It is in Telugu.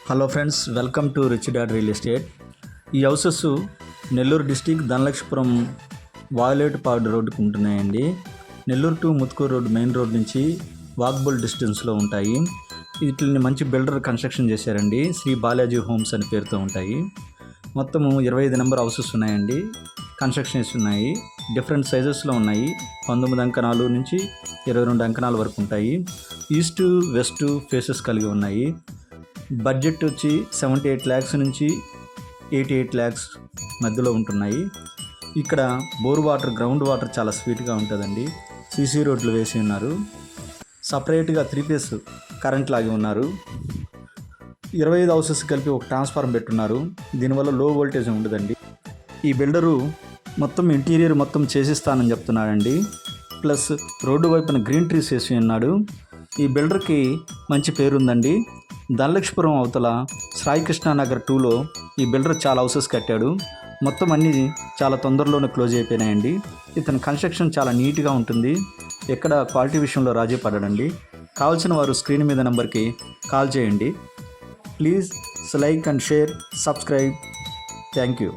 Hello friends, welcome to rich dad real estate. ఈ హౌసెస్ నెల్లూరు డిస్టిక్ ధనలక్ష్మీపురం వాయులేటుపాడు రోడ్డుకు ఉంటున్నాయండి. Nellore to Muthukur road main road నుంచి వాకబుల్ డిస్టెన్స్లో ఉంటాయి. వీటిని మంచి బిల్డర్ కన్స్ట్రక్షన్ చేశారండి. శ్రీ బాలాజీ హోమ్స్ అని పేరుతో ఉంటాయి. మొత్తము 25 నెంబర్ హౌసెస్ ఉన్నాయండి. కన్స్ట్రక్షన్స్ ఉన్నాయి, డిఫరెంట్ సైజెస్లో ఉన్నాయి. 19 అంకణాలు నుంచి 22 అంకణాల వరకు ఉంటాయి. ఈస్ట్ వెస్ట్ ఫేసెస్ కలిగి ఉన్నాయి. బడ్జెట్ వచ్చి 78 lakhs నుంచి 88 lakhs మధ్యలో ఉంటున్నాయి. ఇక్కడ బోర్ వాటర్, గ్రౌండ్ వాటర్ చాలా స్వీట్గా ఉంటుందండి. సీసీ రోడ్లు వేసి ఉన్నారు. సపరేట్గా 3 phase కరెంట్ లాగి ఉన్నారు. 25 హౌసెస్ కలిపి ఒక ట్రాన్స్ఫార్మర్ పెట్టున్నారు. దీనివల్ల లో వోల్టేజ్ ఉండదండి. ఈ బిల్డరు మొత్తం ఇంటీరియర్ మొత్తం చేసిస్తానని చెప్తున్నాడండి. ప్లస్ రోడ్డు వైపున గ్రీన్ ట్రీస్ వేసి ఉన్నాడు. ఈ బిల్డర్కి మంచి పేరుందండి. ధనలక్ష్మీపురం అవతల శ్రీకృష్ణ నగర్ 2లో ఈ బిల్డర్ చాలా హౌసెస్ కట్టాడు. మొత్తం అన్నీ చాలా తొందరలోనే క్లోజ్ అయిపోయినాయండి. ఇతని కన్స్ట్రక్షన్ చాలా నీట్గా ఉంటుంది. ఎక్కడ క్వాలిటీ విషయంలో రాజీ పడడండి. కావాల్సిన వారు స్క్రీన్ మీద నెంబర్కి కాల్ చేయండి. Please like and share, subscribe. Thank you.